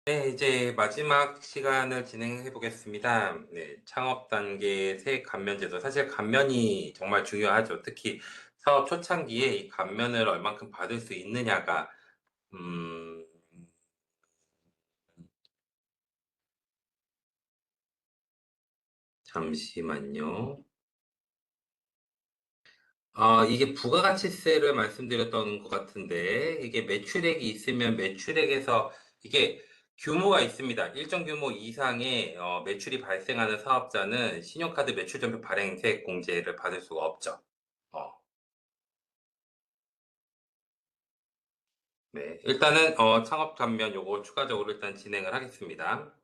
네, 이제 마지막 시간을 진행해 보겠습니다. 네, 창업 단계 세액 감면제도. 사실 감면이 정말 중요하죠. 특히 사업 초창기에 이 감면을 얼만큼 받을 수 있느냐가, 음, 잠시만요. 이게 부가가치세를 말씀드렸던 것 같은데, 이게 매출액이 있으면 매출액에서, 이게 규모가 있습니다. 일정 규모 이상의 매출이 발생하는 사업자는 신용카드 매출점표 발행세액 공제를 받을 수가 없죠. 어, 네. 일단은, 창업 감면 요거 추가적으로 일단 진행을 하겠습니다.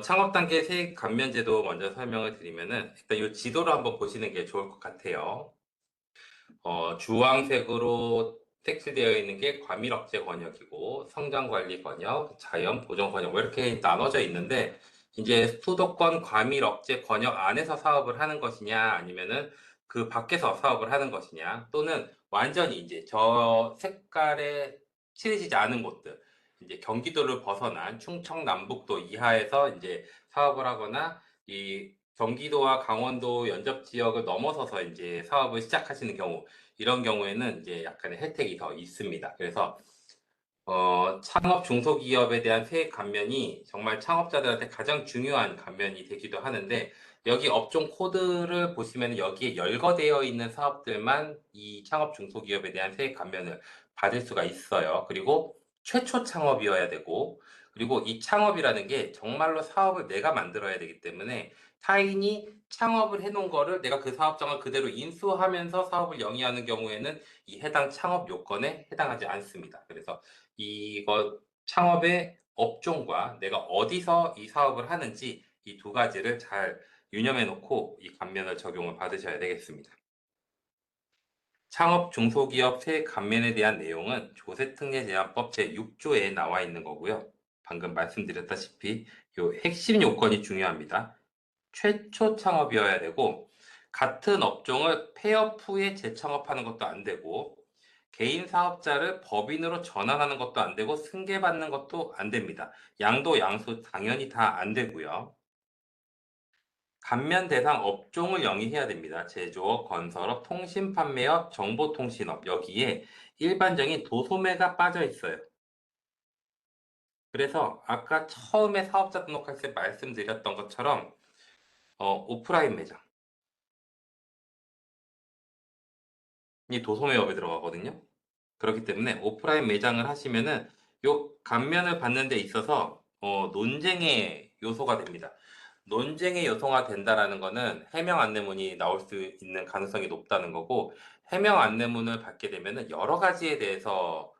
창업 단계 세액 감면제도 먼저 설명을 드리면은, 일단 이 지도를 한번 보시는 게 좋을 것 같아요. 주황색으로 색칠되어 있는 게 과밀억제 권역이고, 성장관리 권역, 자연 보전 권역, 뭐 이렇게 나눠져 있는데, 이제 수도권 과밀억제 권역 안에서 사업을 하는 것이냐, 아니면은 그 밖에서 사업을 하는 것이냐, 또는 완전히 이제 저 색깔에 칠해지지 않은 곳들, 이제 경기도를 벗어난 충청 남북도 이하에서 이제 사업을 하거나, 이 경기도와 강원도 연접 지역을 넘어서서 이제 사업을 시작하시는 경우, 이런 경우에는 이제 약간의 혜택이 더 있습니다. 그래서 창업 중소기업에 대한 세액 감면이 정말 창업자들한테 가장 중요한 감면이 되기도 하는데, 여기 업종 코드를 보시면 여기에 열거되어 있는 사업들만 이 창업 중소기업에 대한 세액 감면을 받을 수가 있어요. 그리고 최초 창업이어야 되고, 그리고 이 창업이라는 게 정말로 사업을 내가 만들어야 되기 때문에 타인이 창업을 해놓은 거를 내가 그 사업장을 그대로 인수하면서 사업을 영위하는 경우에는 이 해당 창업 요건에 해당하지 않습니다. 그래서 이거 창업의 업종과 내가 어디서 이 사업을 하는지 이 두 가지를 잘 유념해 놓고 이 감면을 적용을 받으셔야 되겠습니다. 창업 중소기업 세액 감면에 대한 내용은 조세특례제한법 제6조에 나와 있는 거고요. 방금 말씀드렸다시피 요 핵심 요건이 중요합니다. 최초 창업이어야 되고, 같은 업종을 폐업 후에 재창업하는 것도 안 되고, 개인 사업자를 법인으로 전환하는 것도 안 되고, 승계받는 것도 안 됩니다. 양도 양수 당연히 다 안 되고요. 감면 대상 업종을 영위해야 됩니다. 제조업, 건설업, 통신 판매업, 정보통신업, 여기에 일반적인 도소매가 빠져 있어요. 그래서 아까 처음에 사업자 등록할 때 말씀드렸던 것처럼 오프라인 매장, 이 도소매업에 들어가거든요. 그렇기 때문에 오프라인 매장을 하시면은 요 감면을 받는 데 있어서 논쟁의 요소가 됩니다. 논쟁의 요소가 된다라는 거는 해명 안내문이 나올 수 있는 가능성이 높다는 거고, 해명 안내문을 받게 되면은 여러 가지에 대해서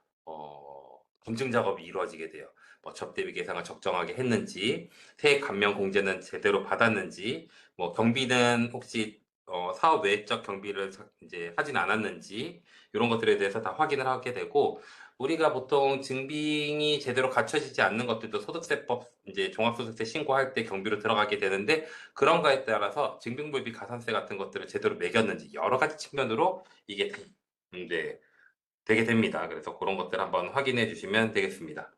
검증 작업이 이루어지게 돼요. 뭐 접대비 계상을 적정하게 했는지, 세액 감면 공제는 제대로 받았는지, 뭐 경비는 혹시 사업 외적 경비를 이제 하진 않았는지, 이런 것들에 대해서 다 확인을 하게 되고, 우리가 보통 증빙이 제대로 갖춰지지 않는 것들도 소득세법 이제 종합소득세 신고할 때 경비로 들어가게 되는데, 그런 거에 따라서 증빙불비 가산세 같은 것들을 제대로 매겼는지 여러 가지 측면으로 이게 이제 되게 됩니다. 그래서 그런 것들 한번 확인해 주시면 되겠습니다.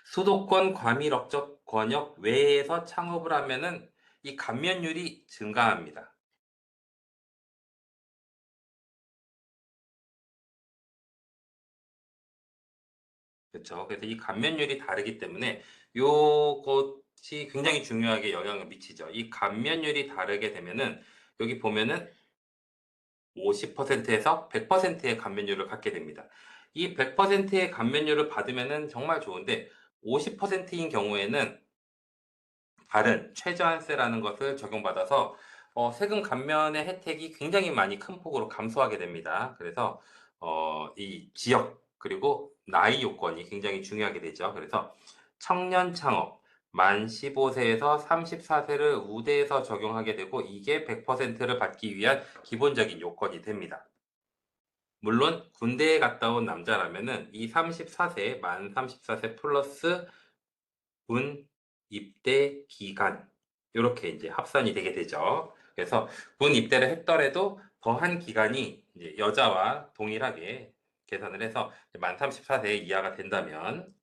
수도권 과밀억적 권역 외에서 창업을 하면은 이 감면율이 증가합니다. 그렇죠. 그래서 이 감면율이 다르기 때문에 요것이 굉장히 중요하게 영향을 미치죠. 이 감면율이 다르게 되면은 여기 보면은 50%에서 100%의 감면율을 갖게 됩니다. 이 100%의 감면율을 받으면은 정말 좋은데, 50%인 경우에는 다른 최저한세라는 것을 적용받아서 세금 감면의 혜택이 굉장히 많이 큰 폭으로 감소하게 됩니다. 그래서 이 지역 그리고 나이 요건이 굉장히 중요하게 되죠. 그래서 청년 창업 만 15세에서 34세를 우대해서 적용하게 되고, 이게 100%를 받기 위한 기본적인 요건이 됩니다. 물론 군대에 갔다 온 남자라면은 이 34세, 만 34세 플러스 군 입대 기간, 요렇게 이제 합산이 되게 되죠. 그래서 군 입대를 했더라도 더한 기간이 이제 여자와 동일하게 계산을 해서 만 34세 이하가 된다면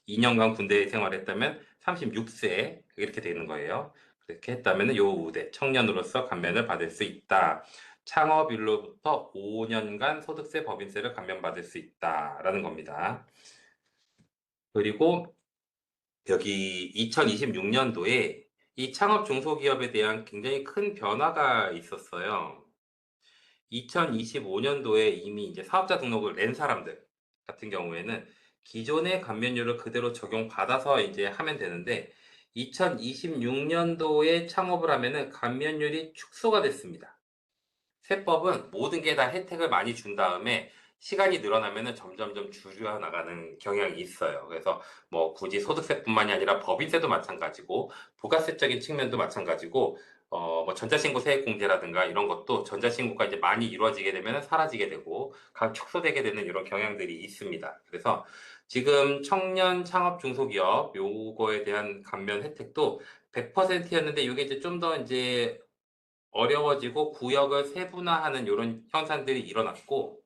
2년간 군대 생활했다면 36세 이렇게 되는 거예요. 그렇게 했다면 요 우대 청년으로서 감면을 받을 수 있다. 창업일로부터 5년간 소득세 법인세를 감면받을 수 있다라는 겁니다. 그리고 여기 2026년도에 이 창업 중소기업에 대한 굉장히 큰 변화가 있었어요. 2025년도에 이미 이제 사업자 등록을 낸 사람들 같은 경우에는 기존의 감면율을 그대로 적용받아서 이제 하면 되는데 2026년도에 창업을 하면은 감면율이 축소가 됐습니다. 세법은 모든 게 다 혜택을 많이 준 다음에 시간이 늘어나면은 점점점 줄여 나가는 경향이 있어요. 그래서 뭐 굳이 소득세뿐만이 아니라 법인세도 마찬가지고 부가세적인 측면도 마찬가지고 뭐 전자신고 세액공제라든가 이런 것도 전자신고가 이제 많이 이루어지게 되면 사라지게 되고 축소되게 되는 이런 경향들이 있습니다. 그래서 지금 청년 창업 중소기업 요거에 대한 감면 혜택도 100%였는데 이게 이제 좀 더 이제 어려워지고 구역을 세분화하는 이런 현상들이 일어났고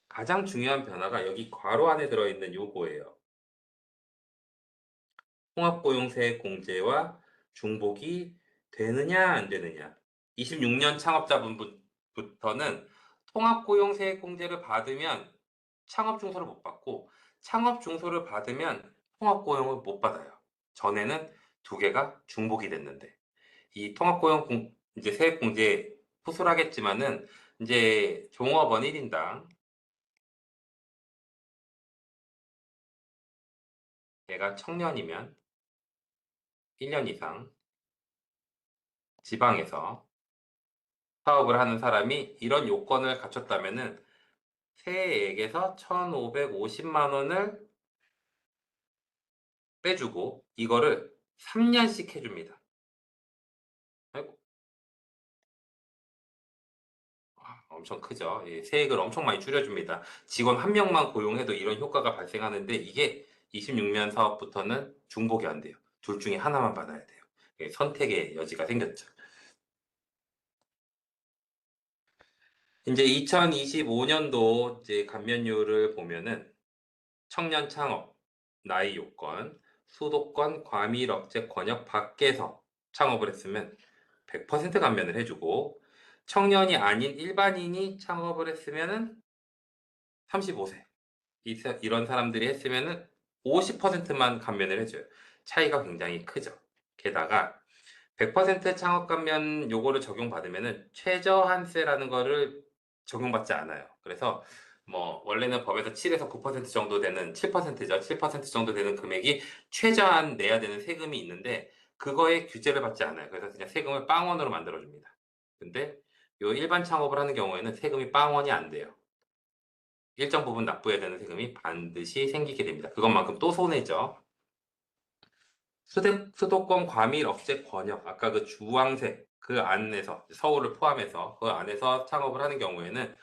가장 중요한 변화가 여기 괄호 안에 들어있는 요거예요. 통합고용세 공제와 중복이 되느냐 안 되느냐. 26년 창업자분부터는 통합고용세 공제를 받으면 창업중소를 못 받고 창업중소를 받으면 통합고용을 못 받아요. 전에는 두 개가 중복이 됐는데 이 이제 세액공제 후술하겠지만은 이제 종업원 1인당 얘가 청년이면 1년 이상 지방에서 사업을 하는 사람이 이런 요건을 갖췄다면은 세액에서 1,550만 원을 빼주고 이거를 3년씩 해줍니다. 아이고, 엄청 크죠. 예, 세액을 엄청 많이 줄여줍니다. 직원 한 명만 고용해도 이런 효과가 발생하는데 이게 26년 사업부터는 중복이 안 돼요. 둘 중에 하나만 받아야 돼요. 예, 선택의 여지가 생겼죠. 이제 2025년도 이제 감면율을 보면은 청년 창업, 나이 요건, 수도권, 과밀 억제 권역 밖에서 창업을 했으면 100% 감면을 해주고 청년이 아닌 일반인이 창업을 했으면은 35세 이런 사람들이 했으면은 50%만 감면을 해줘요. 차이가 굉장히 크죠. 게다가 100% 창업 감면 요거를 적용받으면은 최저한세라는 거를 적용받지 않아요. 그래서 뭐 원래는 법에서 7에서 9% 정도 되는 7%죠. 7% 정도 되는 금액이 최저한 내야 되는 세금이 있는데 그거에 규제를 받지 않아요. 그래서 그냥 세금을 빵원으로 만들어 줍니다. 근데 요 일반 창업을 하는 경우에는 세금이 빵원이 안 돼요. 일정 부분 납부해야 되는 세금이 반드시 생기게 됩니다. 그것만큼 또 손해죠. 수도권 과밀 억제 권역, 아까 그 주황색 그 안에서 서울을 포함해서 그 안에서 창업을 하는 경우에는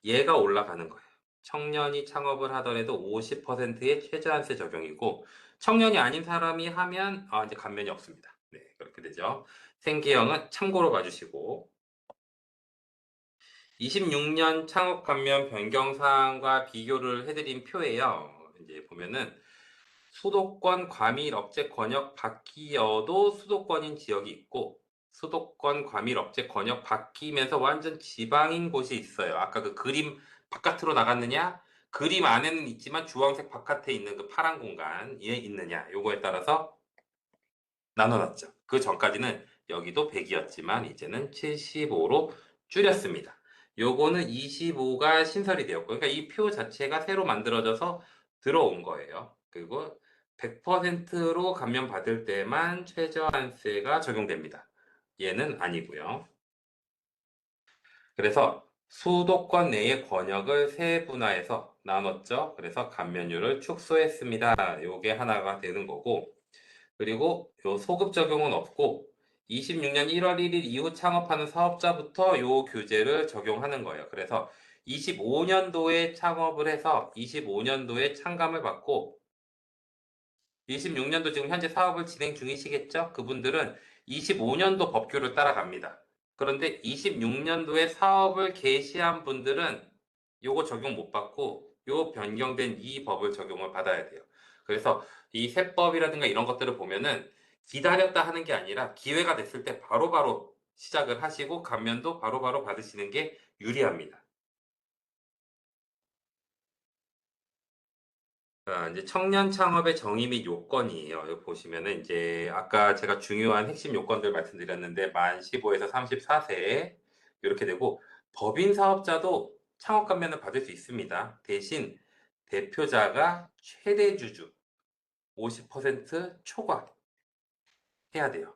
얘가 올라가는 거예요. 청년이 창업을 하더라도 50%의 최저한세 적용이고 청년이 아닌 사람이 하면 이제 감면이 없습니다. 네, 그렇게 되죠. 생계형은 참고로 봐주시고 26년 창업 감면 변경 사항과 비교를 해드린 표예요. 이제 보면은 수도권 과밀 억제 권역 바뀌어도 수도권인 지역이 있고 수도권 과밀 억제 권역 바뀌면서 완전 지방인 곳이 있어요. 아까 그 그림 바깥으로 나갔느냐? 그림 안에는 있지만 주황색 바깥에 있는 그 파란 공간에 있느냐? 요거에 따라서 나눠놨죠. 그 전까지는 여기도 100이었지만 이제는 75로 줄였습니다. 요거는 25가 신설이 되었고, 그러니까 이 표 자체가 새로 만들어져서 들어온 거예요. 그리고 100%로 감면받을 때만 최저한세가 적용됩니다. 얘는 아니고요. 그래서 수도권 내의 권역을 세 분화해서 나눴죠. 그래서 감면율을 축소했습니다. 요게 하나가 되는 거고, 그리고 요 소급 적용은 없고 26년 1월 1일 이후 창업하는 사업자부터 요 규제를 적용하는 거예요. 그래서 25년도에 창업을 해서 25년도에 찬감을 받고 26년도 지금 현재 사업을 진행 중이시겠죠? 그분들은 25년도 법규를 따라갑니다. 그런데 26년도에 사업을 개시한 분들은 요거 적용 못 받고 요 변경된 이 법을 적용을 받아야 돼요. 그래서 이 세법이라든가 이런 것들을 보면은 기다렸다 하는 게 아니라 기회가 됐을 때 바로바로 시작을 하시고 감면도 바로바로 받으시는 게 유리합니다. 이제 청년 창업의 정의 및 요건이에요. 여기 보시면은 이제 아까 제가 중요한 핵심 요건들 말씀드렸는데 만 15에서 34세 이렇게 되고 법인 사업자도 창업 감면을 받을 수 있습니다. 대신 대표자가 최대 주주 50% 초과해야 돼요.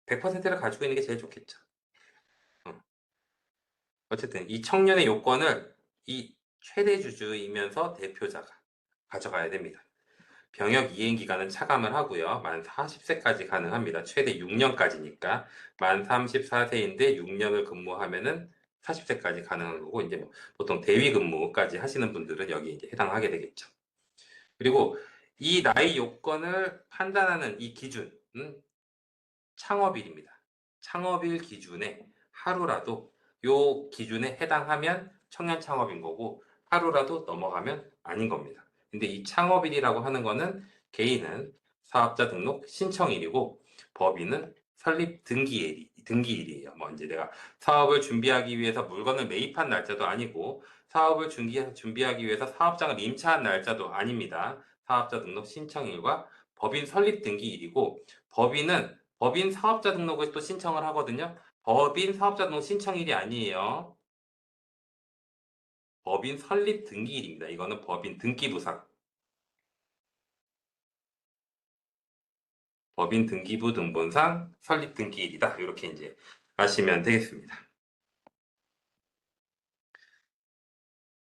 100%를 가지고 있는 게 제일 좋겠죠. 어. 어쨌든 이 청년의 요건을 이 최대 주주이면서 대표자가 가져가야 됩니다. 병역 이행 기간은 차감을 하고요. 만 40세까지 가능합니다. 최대 6년까지니까 만 34세인데 6년을 근무하면은 40세까지 가능한 거고 이제 뭐 보통 대위 근무까지 하시는 분들은 여기 이제 해당하게 되겠죠. 그리고 이 나이 요건을 판단하는 이 기준은 창업일입니다. 창업일 기준에 하루라도 요 기준에 해당하면 청년 창업인 거고 하루라도 넘어가면 아닌 겁니다. 근데 이 창업일이라고 하는 거는 개인은 사업자 등록 신청일이고 법인은 설립 등기일이에요. 뭐 이제 내가 사업을 준비하기 위해서 물건을 매입한 날짜도 아니고 사업을 준비하기 위해서 사업장을 임차한 날짜도 아닙니다. 사업자 등록 신청일과 법인 설립 등기일이고 법인 사업자 등록을 또 신청을 하거든요. 법인 사업자 등록 신청일이 아니에요. 법인 설립 등기일입니다. 이거는 법인 등기부상. 법인 등기부 등본상 설립 등기일이다. 이렇게 이제 아시면 되겠습니다.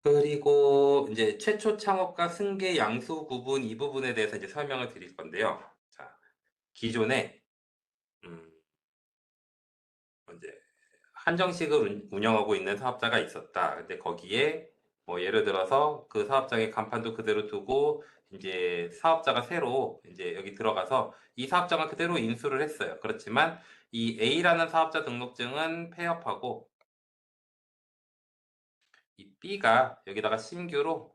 그리고 이제 최초 창업과 승계 양수 구분 이 부분에 대해서 이제 설명을 드릴 건데요. 자, 기존에 음, 이제 한정식을 운영하고 있는 사업자가 있었다. 근데 거기에 뭐 예를 들어서 그 사업장의 간판도 그대로 두고 이제 사업자가 새로 이제 여기 들어가서 이 사업장을 그대로 인수를 했어요. 그렇지만 이 A라는 사업자 등록증은 폐업하고 이 B가 여기다가 신규로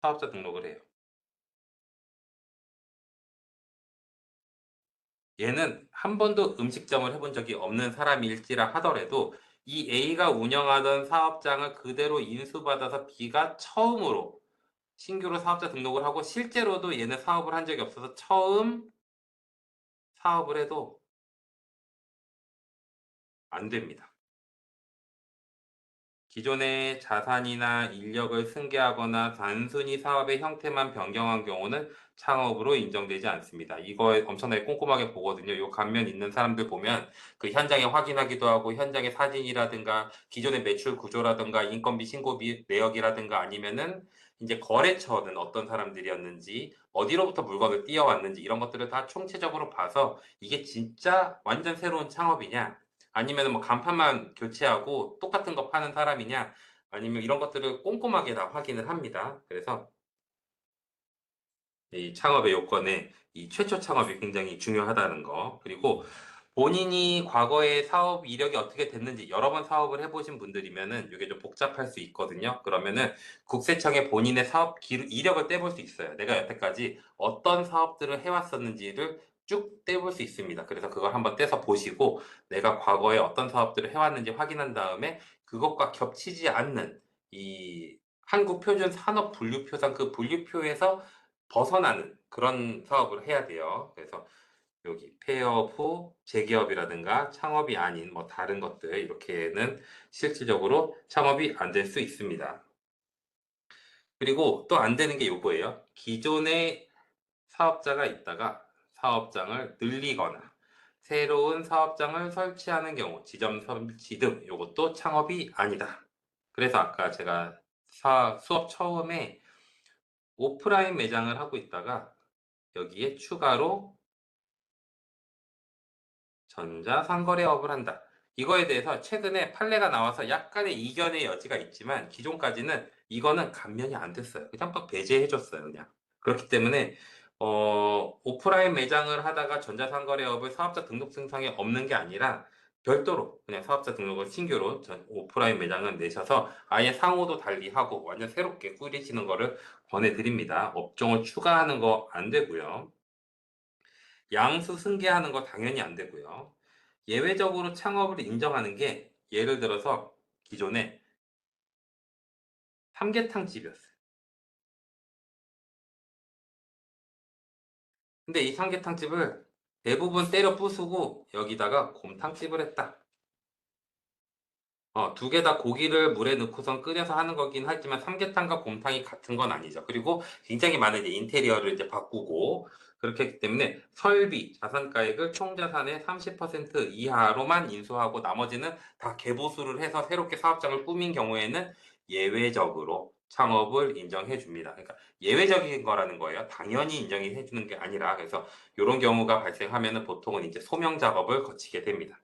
사업자 등록을 해요. 얘는 한 번도 음식점을 해본 적이 없는 사람일지라 하더라도 이 A가 운영하던 사업장을 그대로 인수받아서 B가 처음으로 신규로 사업자 등록을 하고 실제로도 얘는 사업을 한 적이 없어서 처음 사업을 해도 안 됩니다. 기존의 자산이나 인력을 승계하거나 단순히 사업의 형태만 변경한 경우는 창업으로 인정되지 않습니다. 이거 엄청나게 꼼꼼하게 보거든요. 요 간면 있는 사람들 보면 그 현장에 확인하기도 하고 현장의 사진이라든가 기존의 매출 구조라든가 인건비 신고비 내역이라든가 아니면은 이제 거래처는 어떤 사람들이었는지 어디로부터 물건을 띄어왔는지 이런 것들을 다 총체적으로 봐서 이게 진짜 완전 새로운 창업이냐 아니면 뭐 간판만 교체하고 똑같은 거 파는 사람이냐 아니면 이런 것들을 꼼꼼하게 다 확인을 합니다. 그래서 이 창업의 요건에 이 최초 창업이 굉장히 중요하다는 거. 그리고 본인이 과거에 사업 이력이 어떻게 됐는지 여러 번 사업을 해보신 분들이면은 이게 좀 복잡할 수 있거든요. 그러면은 국세청에 본인의 이력을 떼볼 수 있어요. 내가 여태까지 어떤 사업들을 해왔었는지를 쭉 떼볼 수 있습니다. 그래서 그걸 한번 떼서 보시고 내가 과거에 어떤 사업들을 해왔는지 확인한 다음에 그것과 겹치지 않는 이 한국표준산업분류표상 그 분류표에서 벗어나는 그런 사업을 해야 돼요. 그래서 여기 폐업 후 재기업이라든가 창업이 아닌 뭐 다른 것들 이렇게는 실질적으로 창업이 안 될 수 있습니다. 그리고 또 안 되는 게 요거예요. 기존에 사업자가 있다가 사업장을 늘리거나 새로운 사업장을 설치하는 경우 지점 설치 등 요것도 창업이 아니다. 그래서 아까 제가 수업 처음에 오프라인 매장을 하고 있다가 여기에 추가로 전자상거래업을 한다. 이거에 대해서 최근에 판례가 나와서 약간의 이견의 여지가 있지만 기존까지는 이거는 감면이 안 됐어요. 그냥 막 배제해줬어요. 그냥. 그렇기 때문에 오프라인 매장을 하다가 전자상거래업을 사업자 등록증상에 없는 게 아니라 별도로 그냥 사업자 등록을 신규로 오프라인 매장은 내셔서 아예 상호도 달리하고 완전 새롭게 꾸리시는 거를 권해드립니다. 업종을 추가하는 거 안 되고요. 양수 승계하는 거 당연히 안 되고요. 예외적으로 창업을 인정하는 게 예를 들어서 기존에 삼계탕 집이었어요. 근데 이 삼계탕 집을 대부분 때려 부수고 여기다가 곰탕집을 했다. 두 개 다 고기를 물에 넣고선 끓여서 하는 거긴 하지만 삼계탕과 곰탕이 같은 건 아니죠. 그리고 굉장히 많은 이제 인테리어를 이제 바꾸고 그렇게 했기 때문에 설비, 자산가액을 총자산의 30% 이하로만 인수하고 나머지는 다 개보수를 해서 새롭게 사업장을 꾸민 경우에는 예외적으로 창업을 인정해 줍니다. 그러니까 예외적인 거라는 거예요. 당연히 인정이 해주는 게 아니라 그래서 이런 경우가 발생하면은 보통은 이제 소명 작업을 거치게 됩니다.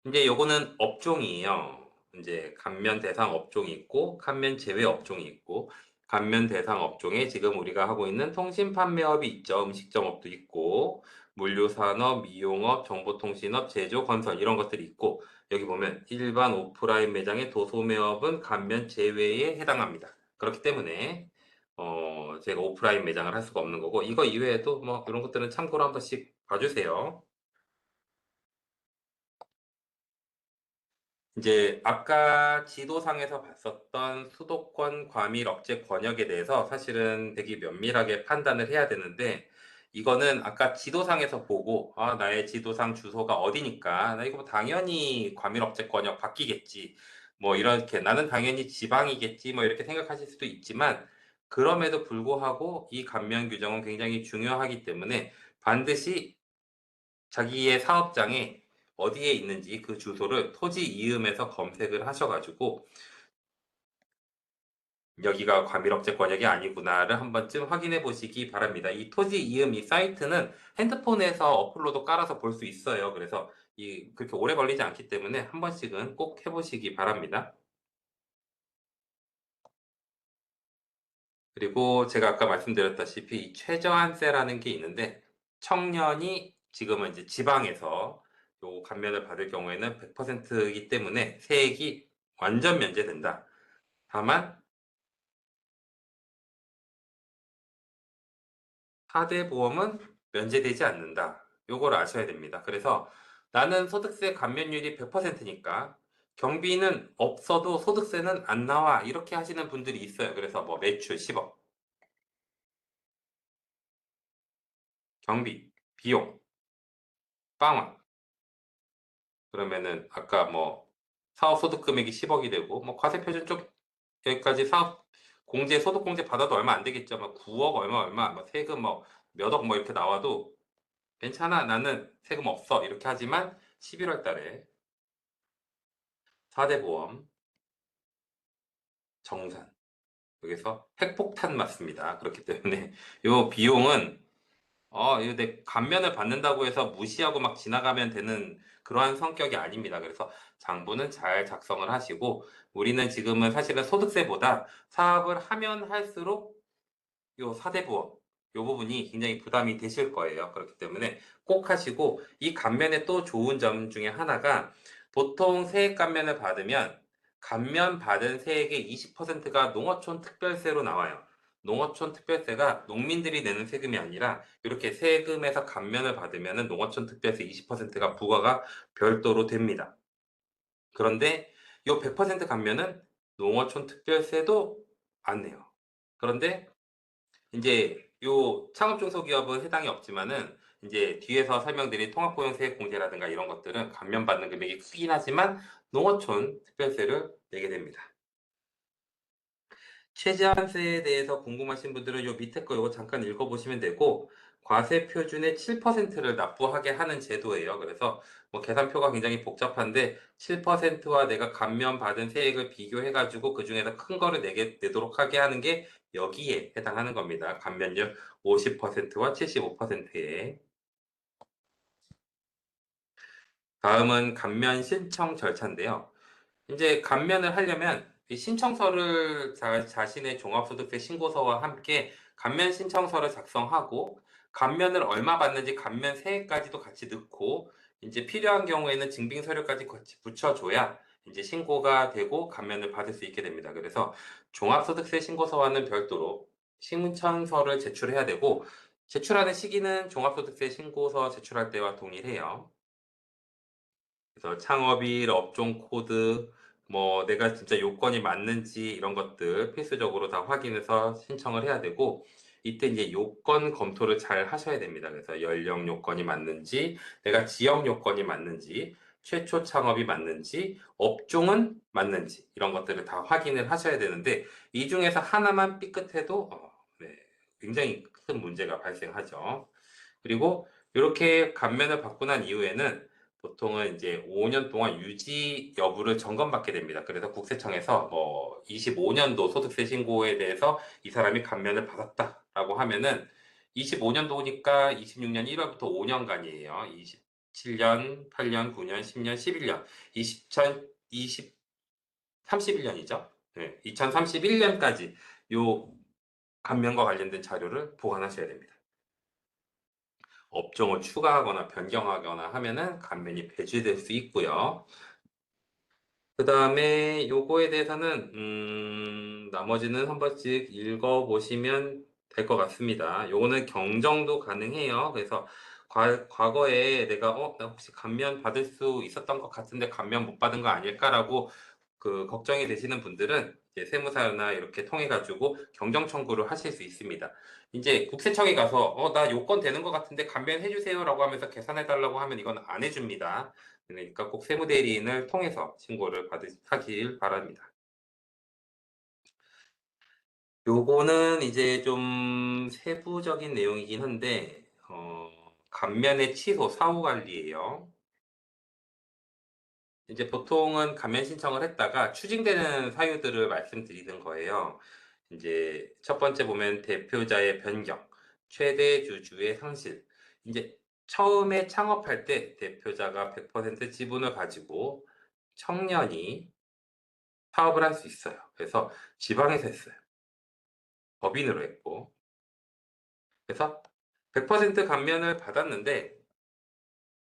이제 요거는 업종이에요. 이제 감면 대상 업종이 있고 감면 제외 업종이 있고 감면 대상 업종에 지금 우리가 하고 있는 통신 판매업이 있죠. 음식점업도 있고 물류산업, 미용업, 정보통신업, 제조, 건설 이런 것들이 있고 여기 보면 일반 오프라인 매장의 도소매업은 감면 제외에 해당합니다. 그렇기 때문에 제가 오프라인 매장을 할 수가 없는 거고 이거 이외에도 뭐 이런 것들은 참고로 한 번씩 봐주세요. 이제 아까 지도상에서 봤었던 수도권 과밀 억제 권역에 대해서 사실은 되게 면밀하게 판단을 해야 되는데 이거는 아까 지도상에서 보고 나의 지도상 주소가 어디니까 나 이거 뭐 당연히 과밀 억제 권역 바뀌겠지 뭐 이렇게 나는 당연히 지방이겠지 뭐 이렇게 생각하실 수도 있지만 그럼에도 불구하고 이 감면 규정은 굉장히 중요하기 때문에 반드시 자기의 사업장에 어디에 있는지 그 주소를 토지 이음에서 검색을 하셔가지고 여기가 과밀업체 권역이 아니구나를 한 번쯤 확인해 보시기 바랍니다. 이 토지 이음 이 사이트는 핸드폰에서 어플로도 깔아서 볼 수 있어요. 그래서 그렇게 오래 걸리지 않기 때문에 한 번씩은 꼭 해보시기 바랍니다. 그리고 제가 아까 말씀드렸다시피 이 최저한세라는 게 있는데 청년이 지금은 이제 지방에서 요 감면을 받을 경우에는 100%이기 때문에 세액이 완전 면제된다. 다만 4대 보험은 면제되지 않는다. 요걸 아셔야 됩니다. 그래서 나는 소득세 감면율이 100%니까 경비는 없어도 소득세는 안 나와. 이렇게 하시는 분들이 있어요. 그래서 뭐 매출 10억, 경비, 비용, 빵원, 그러면은 아까 뭐 사업 소득 금액이 10억이 되고 뭐 과세 표준 쪽 여기까지 사업 공제 소득 공제 받아도 얼마 안 되겠죠. 막 9억 얼마 뭐 세금 뭐 몇 억 뭐 이렇게 나와도 괜찮아 나는 세금 없어 이렇게 하지만 11월 달에 4대 보험 정산 여기서 핵폭탄 맞습니다. 그렇기 때문에 요 비용은 이거 내 감면을 받는다고 해서 무시하고 막 지나가면 되는 그러한 성격이 아닙니다. 그래서 장부는 잘 작성을 하시고 우리는 지금은 사실은 소득세보다 사업을 하면 할수록 요 4대 부업 요 부분이 굉장히 부담이 되실 거예요. 그렇기 때문에 꼭 하시고 이 감면의 또 좋은 점 중에 하나가 보통 세액 감면을 받으면 감면 받은 세액의 20%가 농어촌 특별세로 나와요. 농어촌 특별세가 농민들이 내는 세금이 아니라 이렇게 세금에서 감면을 받으면 농어촌 특별세 20%가 부과가 별도로 됩니다. 그런데 이 100% 감면은 농어촌 특별세도 안 내요. 그런데 이제 요 창업 중소기업은 해당이 없지만은 이제 뒤에서 설명드린 통합고용세액공제라든가 이런 것들은 감면받는 금액이 크긴 하지만 농어촌 특별세를 내게 됩니다. 최저한세에 대해서 궁금하신 분들은 요 밑에 거 요거 잠깐 읽어보시면 되고 과세 표준의 7%를 납부하게 하는 제도예요. 그래서 뭐 계산표가 굉장히 복잡한데 7%와 내가 감면받은 세액을 비교해가지고 그 중에서 큰 거를 내도록 하게 하는 게 여기에 해당하는 겁니다. 감면율 50%와 75%에. 다음은 감면 신청 절차인데요. 이제 감면을 하려면 이 신청서를 자신의 종합소득세 신고서와 함께 감면 신청서를 작성하고 감면을 얼마 받는지 감면 세액까지도 같이 넣고 이제 필요한 경우에는 증빙 서류까지 같이 붙여줘야 이제 신고가 되고 감면을 받을 수 있게 됩니다. 그래서 종합소득세 신고서와는 별도로 신청서를 제출해야 되고 제출하는 시기는 종합소득세 신고서 제출할 때와 동일해요. 그래서 창업일, 업종 코드, 뭐 내가 진짜 요건이 맞는지 이런 것들 필수적으로 다 확인해서 신청을 해야 되고 이때 이제 요건 검토를 잘 하셔야 됩니다. 그래서 연령 요건이 맞는지, 내가 지역 요건이 맞는지, 최초 창업이 맞는지, 업종은 맞는지 이런 것들을 다 확인을 하셔야 되는데 이 중에서 하나만 삐끗해도 네, 굉장히 큰 문제가 발생하죠. 그리고 이렇게 감면을 받고 난 이후에는 보통은 이제 5년 동안 유지 여부를 점검받게 됩니다. 그래서 국세청에서 뭐 25년도 소득세 신고에 대해서 이 사람이 감면을 받았다라고 하면은 25년도니까 26년 1월부터 5년간이에요. 27년, 8년, 9년, 10년, 11년, 2020, 31년이죠. 네, 2031년까지 요 감면과 관련된 자료를 보관하셔야 됩니다. 업종을 추가하거나 변경하거나 하면은 감면이 배제될 수 있고요. 그 다음에 요거에 대해서는 나머지는 한 번씩 읽어보시면 될 것 같습니다. 요거는 경정도 가능해요. 그래서 과거에 내가 나 혹시 감면 받을 수 있었던 것 같은데 감면 못 받은 거 아닐까라고 그 걱정이 되시는 분들은 이제 세무사나 이렇게 통해 가지고 경정 청구를 하실 수 있습니다. 이제 국세청에 가서 나 요건 되는 것 같은데 감면해 주세요라고 하면서 계산해 달라고 하면 이건 안 해줍니다. 그러니까 꼭 세무대리인을 통해서 신고를 하길 바랍니다. 요거는 이제 좀 세부적인 내용이긴 한데 감면의 취소 사후 관리예요. 이제 보통은 감면 신청을 했다가 추징되는 사유들을 말씀드리는 거예요. 이제 첫 번째 보면 대표자의 변경, 최대 주주의 상실. 이제 처음에 창업할 때 대표자가 100% 지분을 가지고 청년이 사업을 할 수 있어요. 그래서 지방에서 했어요. 법인으로 했고. 그래서 100% 감면을 받았는데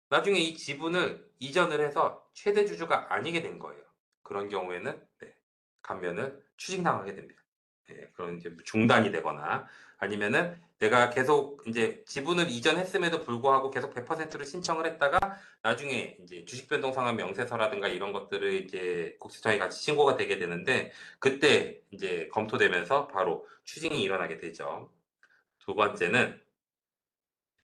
나중에 이 지분을 이전을 해서 최대 주주가 아니게 된 거예요. 그런 경우에는 네, 감면을 추징당하게 됩니다. 네, 그런 이제 중단이 되거나 아니면은 내가 계속 이제 지분을 이전했음에도 불구하고 계속 100%를 신청을 했다가 나중에 이제 주식변동상환 명세서라든가 이런 것들을 이제 국세청에 같이 신고가 되게 되는데 그때 이제 검토되면서 바로 추징이 일어나게 되죠. 두 번째는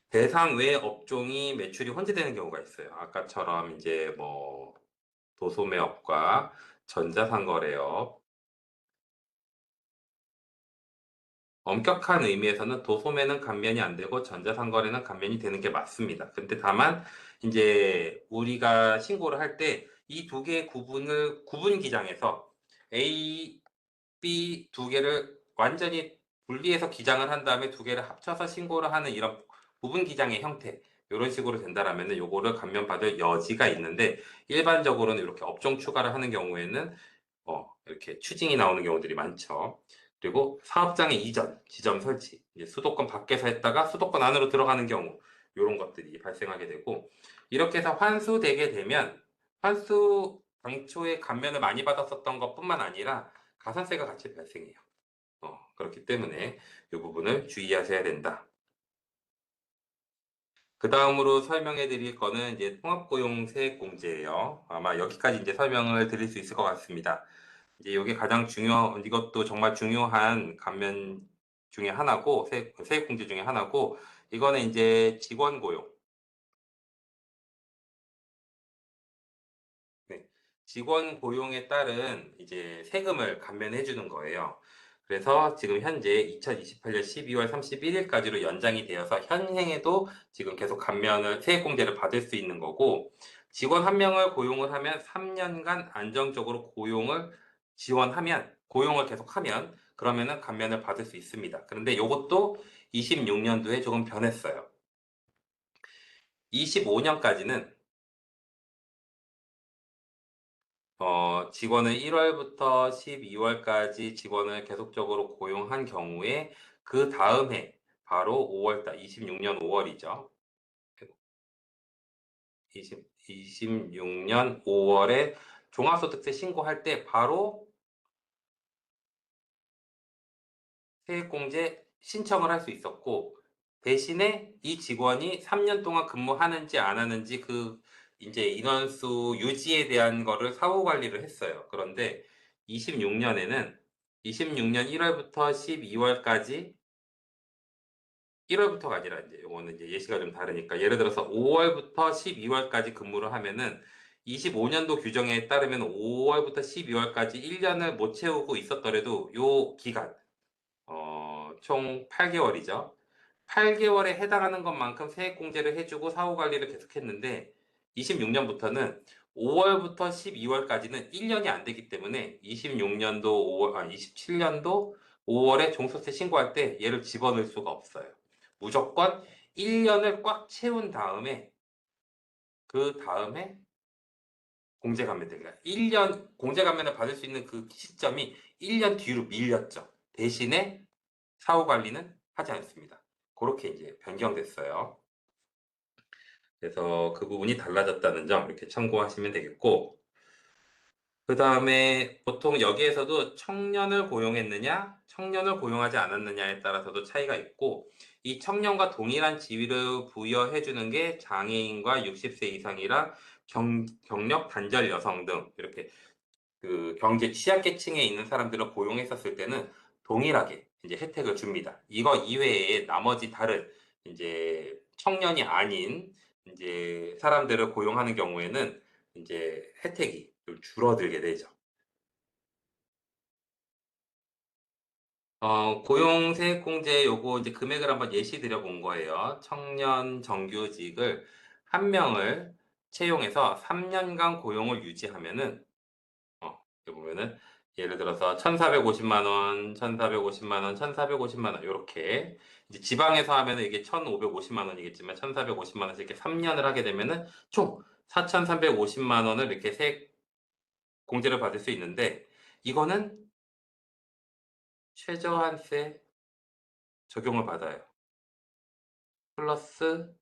대상 외 업종이 매출이 혼재되는 경우가 있어요. 아까처럼 이제 뭐 도소매업과 전자상거래업, 엄격한 의미에서는 도소매는 감면이 안 되고 전자상거래는 감면이 되는 게 맞습니다. 근데 다만 이제 우리가 신고를 할 때 이 두 개의 구분을 구분 기장해서 A, B 두 개를 완전히 분리해서 기장을 한 다음에 두 개를 합쳐서 신고를 하는 이런 부분 기장의 형태 이런 식으로 된다라면은 요거를 감면받을 여지가 있는데 일반적으로는 이렇게 업종 추가를 하는 경우에는 이렇게 추징이 나오는 경우들이 많죠. 그리고 사업장의 이전, 지점 설치, 이제 수도권 밖에서 했다가 수도권 안으로 들어가는 경우 이런 것들이 발생하게 되고 이렇게 해서 환수되게 되면 환수 당초에 감면을 많이 받았었던 것뿐만 아니라 가산세가 같이 발생해요. 그렇기 때문에 이 부분을 주의하셔야 된다. 그 다음으로 설명해 드릴 거는 이제 통합고용세액공제예요. 아마 여기까지 이제 설명을 드릴 수 있을 것 같습니다. 이제 이게 가장 이것도 정말 중요한 감면 중에 하나고, 세액공제 중에 하나고, 이거는 이제 직원 고용. 네. 직원 고용에 따른 이제 세금을 감면해 주는 거예요. 그래서 지금 현재 2028년 12월 31일까지로 연장이 되어서 현행에도 지금 계속 감면을, 세액공제를 받을 수 있는 거고, 직원 한 명을 고용을 하면 3년간 안정적으로 고용을 계속하면, 그러면은 감면을 받을 수 있습니다. 그런데 이것도 26년도에 조금 변했어요. 25년까지는 직원을 1월부터 12월까지 직원을 계속적으로 고용한 경우에 그 다음 해 바로 5월달, 26년 5월이죠. 26년 5월에 종합소득세 신고할 때 바로 세액공제 신청을 할 수 있었고, 대신에 이 직원이 3년 동안 근무하는지 안 하는지 이제 인원수 유지에 대한 거를 사후 관리를 했어요. 그런데 26년에는 26년 1월부터 12월까지 1월부터가 아니라 이제 요거는 이제 예시가 좀 다르니까 예를 들어서 5월부터 12월까지 근무를 하면은 25년도 규정에 따르면 5월부터 12월까지 1년을 못 채우고 있었더라도 요 기간 총 8개월이죠. 8개월에 해당하는 것만큼 세액공제를 해주고 사후관리를 계속했는데 26년부터는 5월부터 12월까지는 1년이 안 되기 때문에 26년도 5월, 27년도 5월에 종소세 신고할 때 얘를 집어넣을 수가 없어요. 무조건 1년을 꽉 채운 다음에 그 다음에 공제감면됩니다. 1년 공제감면을 받을 수 있는 그 시점이 1년 뒤로 밀렸죠. 대신에 사후 관리는 하지 않습니다. 그렇게 이제 변경됐어요. 그래서 그 부분이 달라졌다는 점 이렇게 참고하시면 되겠고, 그 다음에 보통 여기에서도 청년을 고용했느냐, 청년을 고용하지 않았느냐에 따라서도 차이가 있고, 이 청년과 동일한 지위를 부여해 주는 게 장애인과 60세 이상이랑 경력 단절 여성 등 이렇게 그 경제 취약계층에 있는 사람들을 고용했었을 때는 동일하게 이제 혜택을 줍니다. 이거 이외에 나머지 다른 이제 청년이 아닌 이제 사람들을 고용하는 경우에는 이제 혜택이 좀 줄어들게 되죠. 고용세액공제 요거 이제 금액을 한번 예시 드려 본 거예요. 청년 정규직을 한 명을 채용해서 3년간 고용을 유지하면은 여기 보면은 예를 들어서 1,450만 원, 1,450만 원, 1,450만 원 이렇게 이제 지방에서 하면은 이게 1,550만 원이겠지만 1,450만 원씩 이렇게 3년을 하게 되면은 총 4,350만 원을 이렇게 세액 공제를 받을 수 있는데 이거는 최저한세 적용을 받아요. 플러스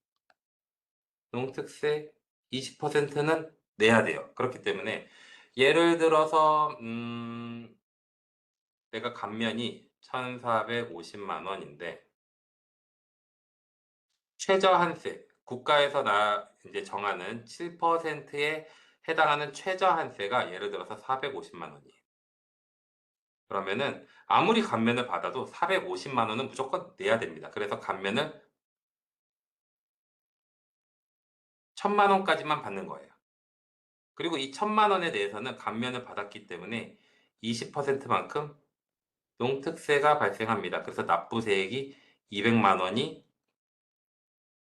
농특세 20%는 내야 돼요. 그렇기 때문에 예를 들어서 내가 감면이 1,450만 원인데 최저한세, 국가에서 이제 정하는 7%에 해당하는 최저한세가 예를 들어서 450만 원이에요. 그러면은 아무리 감면을 받아도 450만 원은 무조건 내야 됩니다. 그래서 감면을 1,000만 원까지만 받는 거예요. 그리고 이 1,000만 원에 대해서는 감면을 받았기 때문에 20%만큼 농특세가 발생합니다. 그래서 납부세액이 200만 원이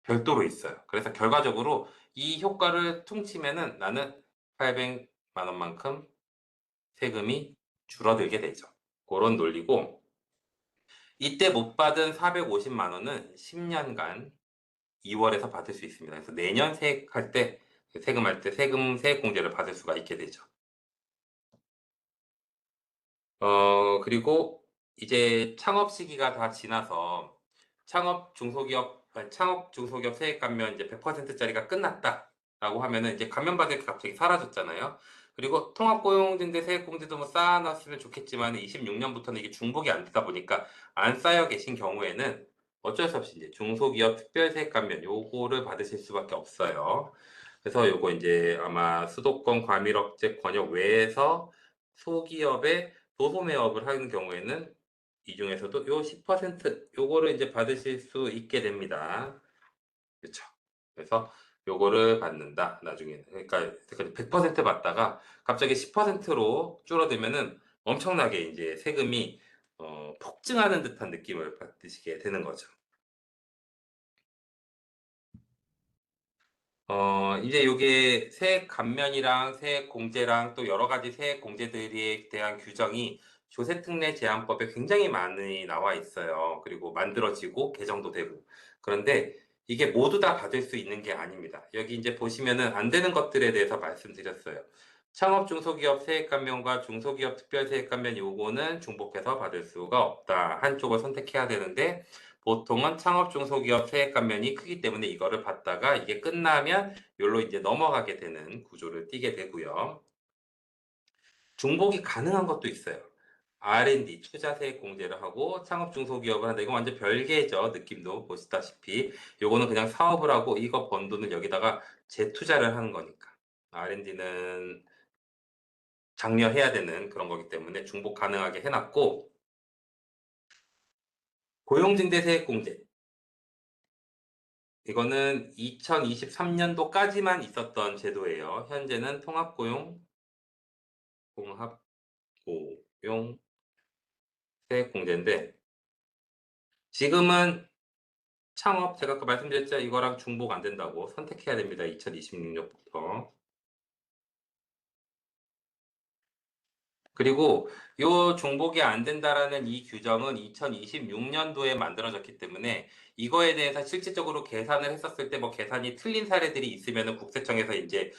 별도로 있어요. 그래서 결과적으로 이 효과를 퉁치면은 나는 800만 원만큼 세금이 줄어들게 되죠. 그런 논리고, 이때 못 받은 450만 원은 10년간 2월에서 받을 수 있습니다. 그래서 내년 세액할 때, 세금할 때 세액공제를 받을 수가 있게 되죠. 그리고 이제 창업 시기가 다 지나서 창업 중소기업 세액 감면 이제 100%짜리가 끝났다라고 하면은 이제 감면받을 게 갑자기 사라졌잖아요. 그리고 통합고용등대 세액공제도 뭐 쌓아놨으면 좋겠지만 26년부터는 이게 중복이 안 되다 보니까 안 쌓여 계신 경우에는 어쩔 수 없이 이제 중소기업 특별세액 감면 요거를 받으실 수밖에 없어요. 그래서 요거 이제 아마 수도권 과밀억제 권역 외에서 소기업의 도소매업을 하는 경우에는 이 중에서도 요 10% 요거를 이제 받으실 수 있게 됩니다. 그렇죠. 그래서 요거를 받는다. 나중에는. 그러니까 100% 받다가 갑자기 10%로 줄어들면은 엄청나게 이제 세금이 폭증하는 듯한 느낌을 받으시게 되는 거죠. 이제 요게 세액 감면이랑 세액 공제랑 또 여러 가지 세액 공제들에 대한 규정이 조세특례 제한법에 굉장히 많이 나와 있어요. 그리고 만들어지고 개정도 되고. 그런데 이게 모두 다 받을 수 있는 게 아닙니다. 여기 이제 보시면은 안 되는 것들에 대해서 말씀드렸어요. 창업 중소기업 세액 감면과 중소기업 특별 세액 감면 요거는 중복해서 받을 수가 없다. 한쪽을 선택해야 되는데 보통은 창업 중소기업 세액 감면이 크기 때문에 이거를 받다가 이게 끝나면 요로 이제 넘어가게 되는 구조를 띠게 되고요. 중복이 가능한 것도 있어요. R&D, 투자 세액 공제를 하고 창업 중소기업을 한다. 이건 완전 별개죠. 느낌도 보시다시피. 요거는 그냥 사업을 하고 이거 번 돈을 여기다가 재투자를 하는 거니까. R&D는 장려해야 되는 그런 거기 때문에 중복 가능하게 해놨고, 고용증대 세액 공제. 이거는 2023년도까지만 있었던 제도예요. 현재는 통합고용 세액 공제인데, 지금은 창업, 제가 아까 말씀드렸죠. 이거랑 중복 안 된다고 선택해야 됩니다. 2026년부터. 그리고 요 중복이 안 된다라는 이 규정은 2026년도에 만들어졌기 때문에 이거에 대해서 실질적으로 계산을 했었을 때 뭐 계산이 틀린 사례들이 있으면은 국세청에서 이제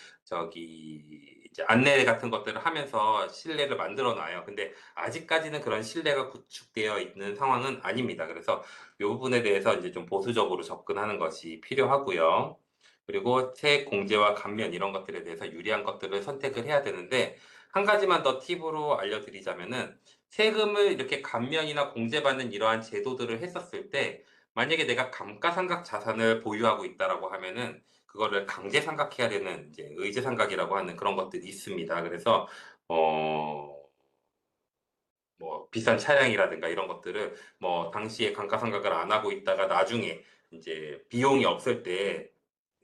이제 안내 같은 것들을 하면서 신뢰를 만들어 놔요. 근데 아직까지는 그런 신뢰가 구축되어 있는 상황은 아닙니다. 그래서 이 부분에 대해서 이제 좀 보수적으로 접근하는 것이 필요하고요. 그리고 세액 공제와 감면 이런 것들에 대해서 유리한 것들을 선택을 해야 되는데 한 가지만 더 팁으로 알려드리자면은 세금을 이렇게 감면이나 공제받는 이러한 제도들을 했었을 때 만약에 내가 감가상각 자산을 보유하고 있다라고 하면은 그거를 강제상각해야 되는 이제 의제상각이라고 하는 그런 것들이 있습니다. 그래서 어 뭐 비싼 차량이라든가 이런 것들을 뭐 당시에 감가상각을 안 하고 있다가 나중에 이제 비용이 없을 때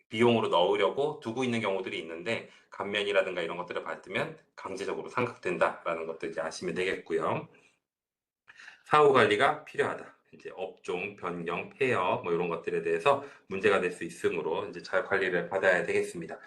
비용으로 넣으려고 두고 있는 경우들이 있는데 감면이라든가 이런 것들을 받으면 강제적으로 상각된다라는 것들 이제 아시면 되겠고요. 사후 관리가 필요하다. 이제 업종 변경, 폐업 뭐 이런 것들에 대해서 문제가 될 수 있으므로 이제 잘 관리를 받아야 되겠습니다.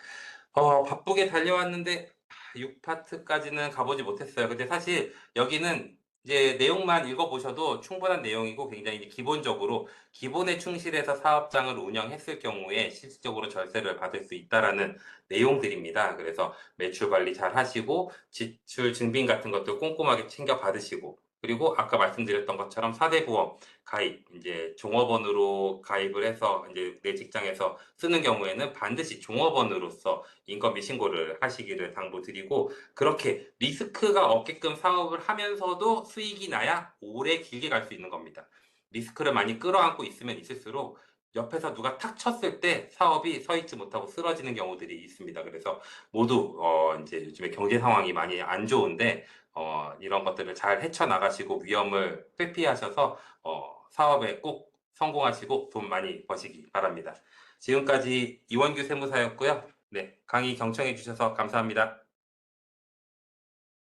바쁘게 달려왔는데 6파트까지는 가보지 못했어요. 근데 사실 여기는 이제 내용만 읽어보셔도 충분한 내용이고 굉장히 이제 기본적으로 기본에 충실해서 사업장을 운영했을 경우에 실질적으로 절세를 받을 수 있다라는 내용들입니다. 그래서 매출 관리 잘 하시고 지출 증빙 같은 것도 꼼꼼하게 챙겨 받으시고 그리고 아까 말씀드렸던 것처럼 4대 보험 가입, 이제 종업원으로 가입을 해서 이제 내 직장에서 쓰는 경우에는 반드시 종업원으로서 인건비 신고를 하시기를 당부드리고 그렇게 리스크가 없게끔 사업을 하면서도 수익이 나야 오래 길게 갈 수 있는 겁니다. 리스크를 많이 끌어안고 있으면 있을수록 옆에서 누가 탁 쳤을 때 사업이 서 있지 못하고 쓰러지는 경우들이 있습니다. 그래서 모두 이제 요즘에 경제 상황이 많이 안 좋은데 이런 것들을 잘 헤쳐나가시고 위험을 회피하셔서 사업에 꼭 성공하시고 돈 많이 버시기 바랍니다. 지금까지 이원규 세무사였고요. 네, 강의 경청해 주셔서 감사합니다.